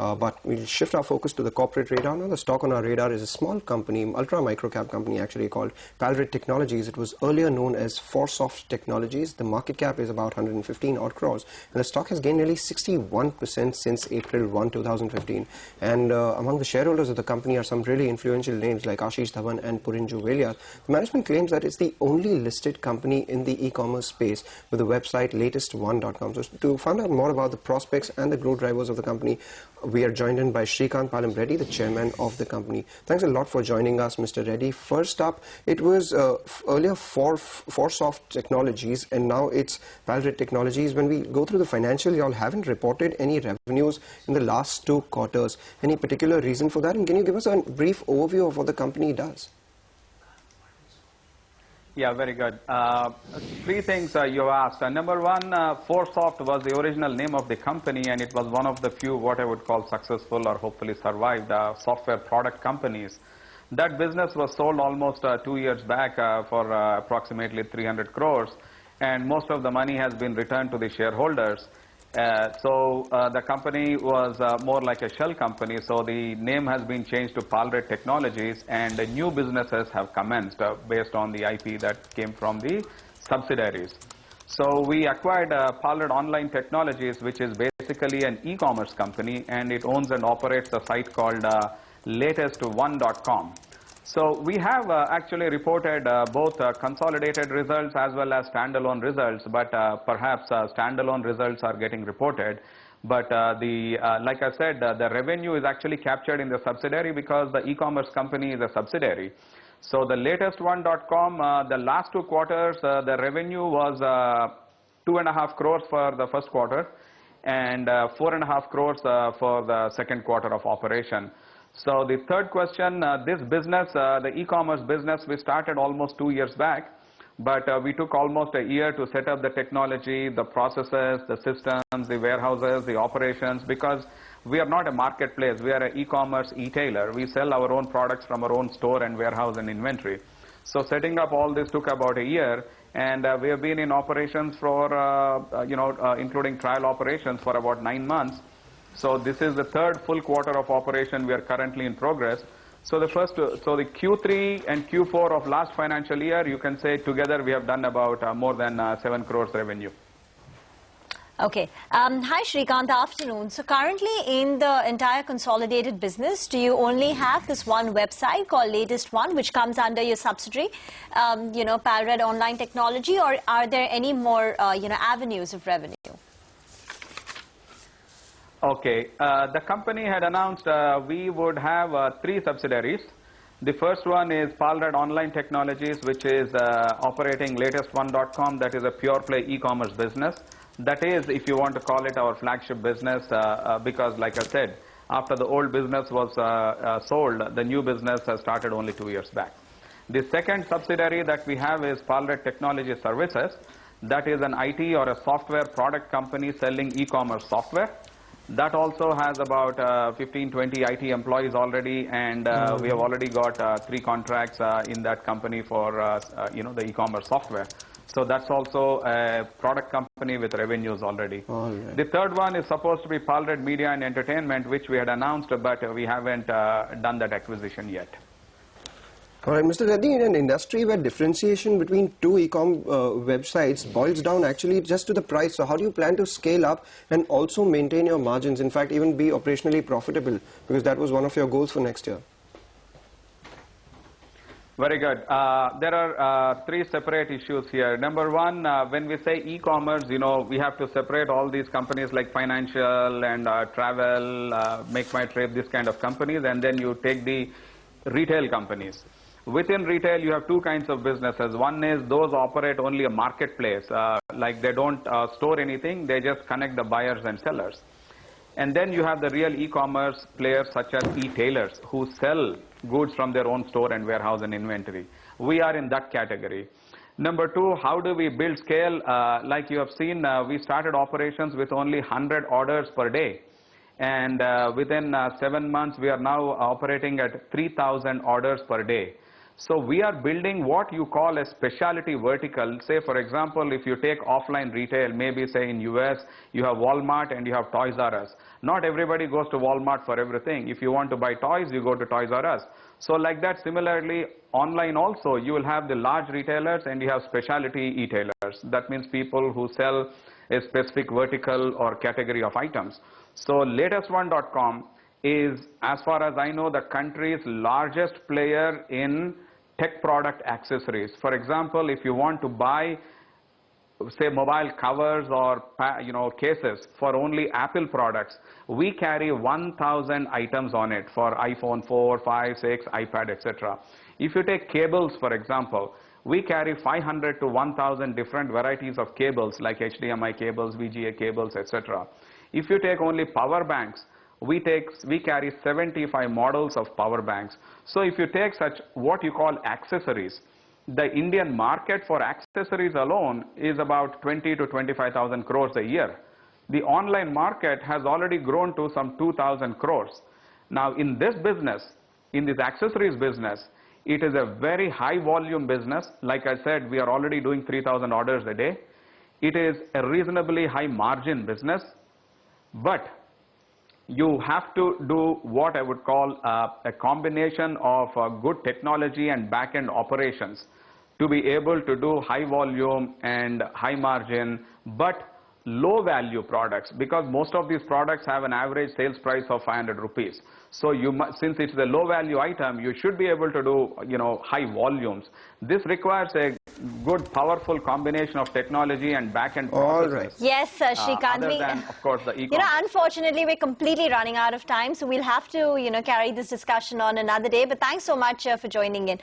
But we'll shift our focus to the corporate radar. Now, the stock on our radar is a small company, ultra micro cap company actually, called Palred Technologies. It was earlier known as Forsoft Technologies. The market cap is about 115 odd crores, and the stock has gained nearly 61% since April 1, 2015. And among the shareholders of the company are some really influential names like Ashish Dhawan and Purinju Velia. The management claims that it's the only listed company in the e-commerce space with the website latest1.com. So to find out more about the prospects and the growth drivers of the company, we are joined in by Srikant Palem Reddy, the chairman of the company. Thanks a lot for joining us, Mr. Reddy. First up, it was earlier Forsoft Technologies, and now it's Palred Technologies. When we go through the financials, you all haven't reported any revenues in the last 2 quarters. Any particular reason for that? And can you give us a brief overview of what the company does? Yeah, very good. 3 things you asked. Number 1, Forsoft was the original name of the company, and it was one of the few what I would call successful or hopefully survived software product companies. That business was sold almost 2 years back for approximately 300 crores, and most of the money has been returned to the shareholders. So the company was more like a shell company, so the name has been changed to Palred Technologies, and new businesses have commenced based on the IP that came from the subsidiaries. So we acquired Palred Online Technologies, which is basically an e-commerce company, and it owns and operates a site called latest1.com. So we have actually reported both consolidated results as well as standalone results, but perhaps standalone results are getting reported. But like I said, the revenue is actually captured in the subsidiary because the e-commerce company is a subsidiary. So the latest1.com, the last 2 quarters, the revenue was 2.5 crores for the first quarter and 4.5 crores for the second quarter of operation. So the third question, this business, the e-commerce business, we started almost 2 years back, but we took almost a year to set up the technology, the processes, the systems, the warehouses, the operations, because we are not a marketplace, we are an e-commerce e-tailer. We sell our own products from our own store and warehouse and inventory. So setting up all this took about a year, and we have been in operations for, including trial operations for about 9 months. So this is the 3rd full quarter of operation. We are currently in progress. So the Q3 and Q4 of last financial year, you can say together we have done about more than 7 crores revenue. Okay. Hi Srikant, afternoon. So currently in the entire consolidated business, do you only have this one website called Latest One, which comes under your subsidiary, Palred Online Technology, or are there any more, avenues of revenue? Okay, the company had announced we would have 3 subsidiaries. The first one is Palred Online Technologies, which is operating latest1.com. That is a pure play e-commerce business. That is, if you want to call it, our flagship business, because like I said, after the old business was sold, the new business has started only 2 years back. The second subsidiary that we have is Palred Technology Services. That is an IT or a software product company selling e-commerce software. That also has about 15-20 IT employees already, and we have already got 3 contracts in that company for the e-commerce software. So that's also a product company with revenues already. Right. The third one is supposed to be Palred Media and Entertainment, which we had announced, but we haven't done that acquisition yet. All right, Mr. Reddy, in an industry where differentiation between 2 e-com websites boils down actually just to the price, so how do you plan to scale up and also maintain your margins, in fact even be operationally profitable, because that was one of your goals for next year? Very good. There are 3 separate issues here. Number 1, when we say e-commerce, we have to separate all these companies like financial and travel, Make My Trip, this kind of companies, and then you take the retail companies. Within retail, you have 2 kinds of businesses. One is those operate only a marketplace, like they don't store anything, they just connect the buyers and sellers. And then you have the real e-commerce players such as e-tailers who sell goods from their own store and warehouse and inventory. We are in that category. Number 2, how do we build scale? Like you have seen, we started operations with only 100 orders per day. And within 7 months, we are now operating at 3,000 orders per day. So we are building what you call a specialty vertical. Say, for example, if you take offline retail, maybe say in US, you have Walmart and you have Toys R Us. Not everybody goes to Walmart for everything. If you want to buy toys, you go to Toys R Us. So like that, similarly, online also, you will have the large retailers and you have specialty e-tailers. That means people who sell a specific vertical or category of items. So latest1.com is, as far as I know, the country's largest player in tech product accessories. For example, if you want to buy, say, mobile covers or cases for only Apple products, we carry 1,000 items on it for iPhone 4, 5, 6, iPad, etc. If you take cables, for example, we carry 500 to 1,000 different varieties of cables like HDMI cables, VGA cables, etc. If you take only power banks, we carry 75 models of power banks. So if you take such what you call accessories, the Indian market for accessories alone is about 20 to 25,000 crores a year. The online market has already grown to some 2,000 crores. Now in this business, in this accessories business, it is a very high volume business. Like I said, we are already doing 3,000 orders a day. It is a reasonably high margin business, but you have to do what I would call a combination of good technology and back-end operations to be able to do high volume and high margin, but low value products, because most of these products have an average sales price of 500 rupees. So since it's a low value item, you should be able to do, high volumes. This requires a good, powerful combination of technology and back-end processes. All right. Yes, Srikant. Other than, of course, the e-commerce. Unfortunately, we're completely running out of time, so we'll have to, carry this discussion on another day. But thanks so much for joining in.